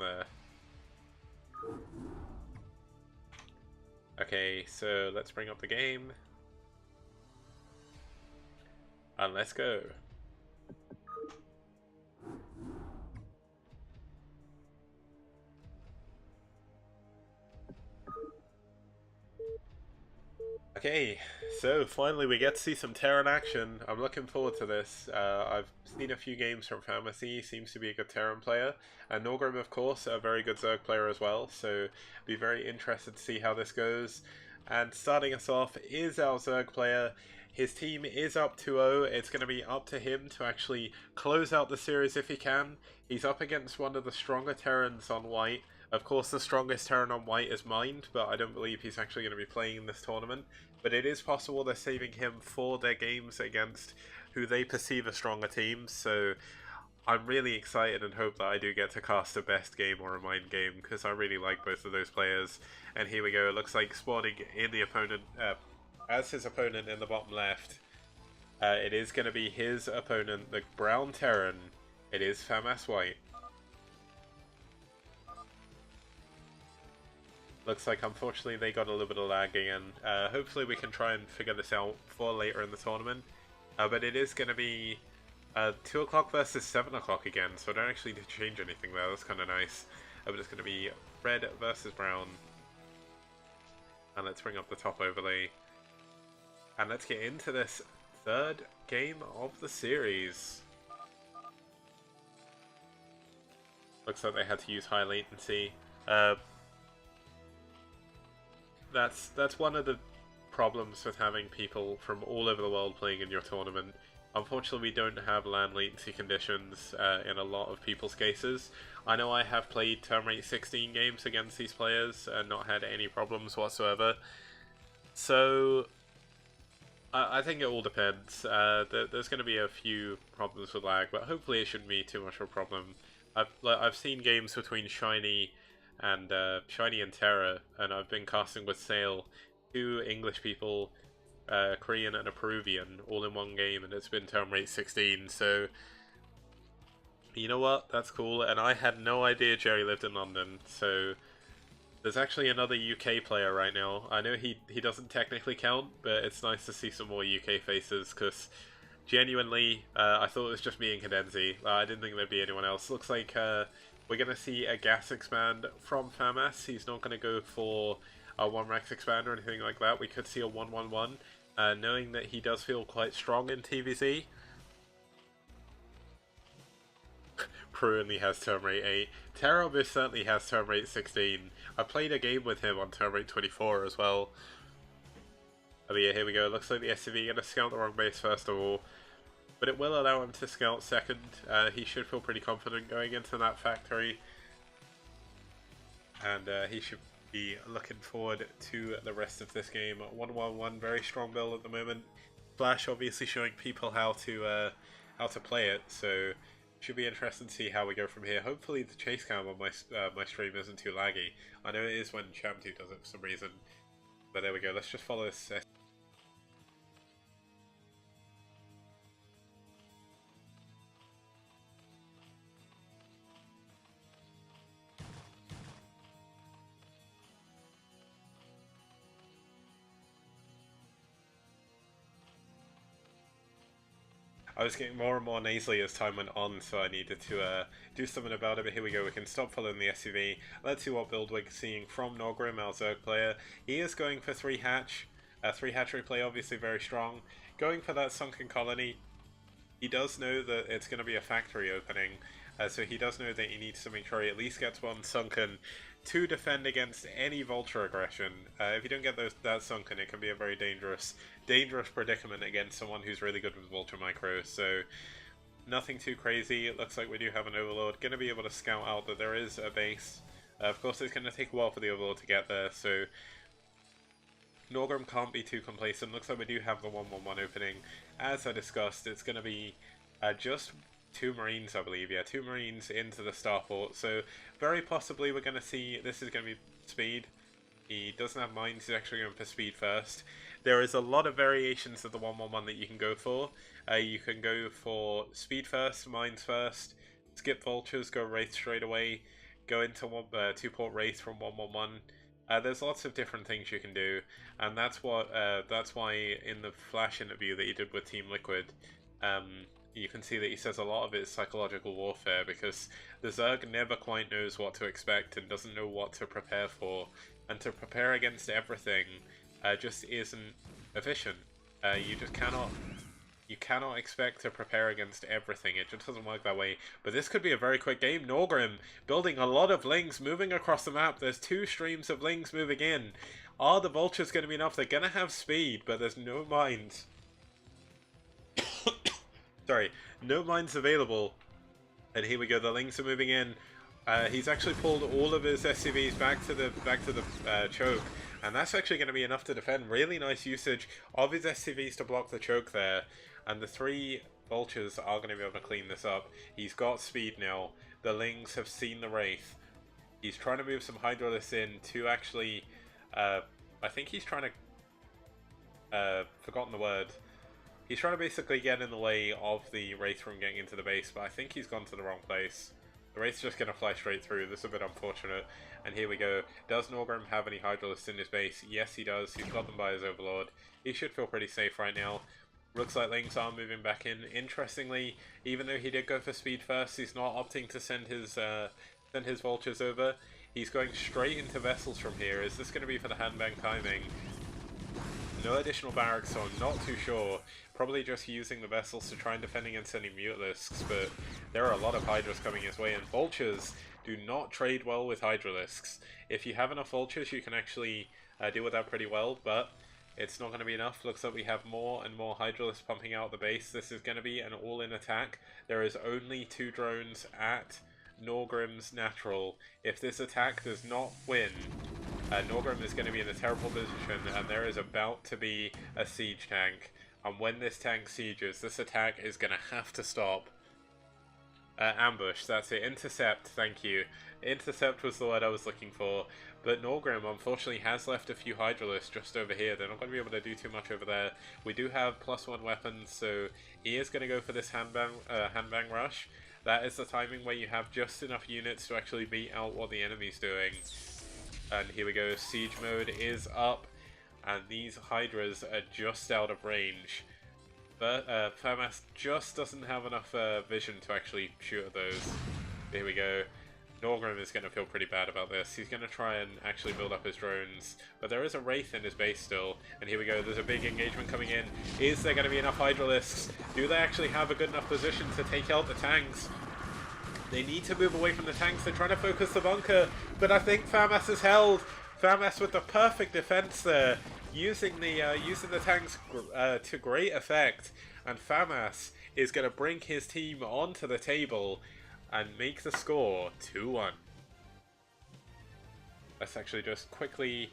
There. Okay, so let's bring up the game. And let's go. Okay, so finally we get to see some Terran action. I'm looking forward to this. I've seen a few games from Famas2, seems to be a good Terran player. And Naugrim, of course, a very good Zerg player as well, so be very interested to see how this goes. And starting us off is our Zerg player. His team is up 2-0. It's going to be up to him to actually close out the series if he can. He's up against one of the stronger Terrans on white. Of course, the strongest Terran on white is Mind, but I don't believe he's actually going to be playing in this tournament. But it is possible they're saving him for their games against who they perceive as stronger teams, so I'm really excited and hope that I do get to cast a best game or a Mind game, because I really like both of those players. And here we go, it looks like spawning in the opponent, as his opponent in the bottom left. It is going to be his opponent, the Brown Terran. It is Famas White. Looks like unfortunately they got a little bit of lag again. Hopefully we can try and figure this out for later in the tournament. But it is going to be 2 o'clock versus 7 o'clock again, so I don't actually need to change anything there. That's kind of nice. But it's going to be red versus brown. And let's bring up the top overlay. And let's get into this third game of the series. Looks like they had to use high latency. That's one of the problems with having people from all over the world playing in your tournament. Unfortunately, we don't have LAN latency conditions in a lot of people's cases. I know I have played turn rate 16 games against these players and not had any problems whatsoever. So, I think it all depends. There's going to be a few problems with lag, but hopefully it shouldn't be too much of a problem. I've seen games between Shiny and Terra, and I've been casting with Sail, 2 English people, Korean and a Peruvian, all in one game, and it's been turn rate 16, so you know what, that's cool. And I had no idea Jerry lived in London, so there's actually another UK player right now. I know he doesn't technically count, but it's nice to see some more UK faces, because genuinely, I thought it was just me and Cadenzi. I didn't think there'd be anyone else. Looks like we're going to see a gas expand from Famas. He's not going to go for a 1 Rex expand or anything like that. We could see a 1-1-1, knowing that he does feel quite strong in TVZ. Pro only has turn rate 8. Terra most certainly has turn rate 16. I played a game with him on turn rate 24 as well. Oh yeah, here we go. Looks like the SCV going to scout the wrong base first of all. But it will allow him to scout second. He should feel pretty confident going into that factory. And he should be looking forward to the rest of this game. 1-1-1, very strong build at the moment. Flash obviously showing people how to play it, so should be interesting to see how we go from here. Hopefully the chase cam on my stream isn't too laggy. I know it is when Champ2 does it for some reason. But there we go, let's just follow this. I was getting more and more nasally as time went on, so I needed to do something about it, but here we go, we can stop following the SUV. Let's see what build we're seeing from Naugrim, our Zerg player. He is going for 3 hatch, 3 hatchery play, obviously very strong. Going for that sunken colony. He does know that it's going to be a factory opening, so he does know that he needs to make sure he at least gets 1 sunken to defend against any vulture aggression. If you don't get that sunken, it can be a very dangerous predicament against someone who's really good with vulture micro. So nothing too crazy. It looks like we do have an overlord. Going to be able to scout out that there is a base. Of course, it's going to take a while for the overlord to get there, so Naugrim can't be too complacent. Looks like we do have the 1-1-1 opening. As I discussed, it's going to be just 2 Marines, I believe. Yeah, 2 Marines into the starport. So very possibly we're going to see, this is going to be speed. He doesn't have mines, he's actually going for speed first. There is a lot of variations of the 1-1-1 that you can go for. You can go for speed first, mines first, skip vultures, go wraith straight away, go into two-port Wraith from 1-1-1. There's lots of different things you can do, and that's why in the Flash interview that he did with Team Liquid, you can see that he says a lot of it is psychological warfare, because the Zerg never quite knows what to expect and doesn't know what to prepare for, and to prepare against everything just isn't efficient. You just cannot. You cannot expect to prepare against everything. It just doesn't work that way. But this could be a very quick game. Naugrim building a lot of lings, moving across the map. There's 2 streams of lings moving in. Are the vultures going to be enough? They're going to have speed, but there's no mines. Sorry, no mines available. And here we go. The lings are moving in. He's actually pulled all of his SCVs back to the choke. And that's actually going to be enough to defend. Really nice usage of his SCVs to block the choke there. And the 3 vultures are going to be able to clean this up. He's got speed now. The lings have seen the Wraith. He's trying to move some Hydralisks in to actually... I think he's trying to... forgotten the word. He's trying to basically get in the way of the Wraith from getting into the base, but I think he's gone to the wrong place. The Wraith's just going to fly straight through. This is a bit unfortunate. And here we go. Does Naugrim have any Hydralisks in his base? Yes, he does. He's got them by his Overlord. He should feel pretty safe right now. Looks like lings are moving back in. Interestingly, even though he did go for speed first, he's not opting to send his vultures over. He's going straight into vessels from here. Is this going to be for the handbang timing? No additional barracks, so I'm not too sure. Probably just using the vessels to try and defend against any Mutalisks, but there are a lot of Hydras coming his way, and vultures do not trade well with Hydralisks. If you have enough vultures, you can actually deal with that pretty well, but it's not going to be enough. Looks like we have more and more Hydralisks pumping out the base. This is going to be an all-in attack. There is only 2 drones at Naugrim's natural. If this attack does not win, Naugrim is going to be in a terrible position, and there is about to be a siege tank. And when this tank sieges, this attack is going to have to stop. Ambush, that's it. Intercept, thank you. Intercept was the word I was looking for. But Naugrim, unfortunately, has left a few Hydralisks just over here. They're not going to be able to do too much over there. We do have +1 weapons, so he is going to go for this handbang rush. That is the timing where you have just enough units to actually beat out what the enemy's doing. And here we go, siege mode is up. And these Hydras are just out of range. But Famas just doesn't have enough vision to actually shoot at those. Here we go. Naugrim is going to feel pretty bad about this. He's going to try and actually build up his drones. But there is a Wraith in his base still. And here we go. There's a big engagement coming in. Is there going to be enough Hydralisks? Do they actually have a good enough position to take out the tanks? They need to move away from the tanks. They're trying to focus the bunker. But I think Famas is held. Famas with the perfect defense there. Using the tanks to great effect. And Famas is going to bring his team onto the table and make the score 2-1. Let's actually just quickly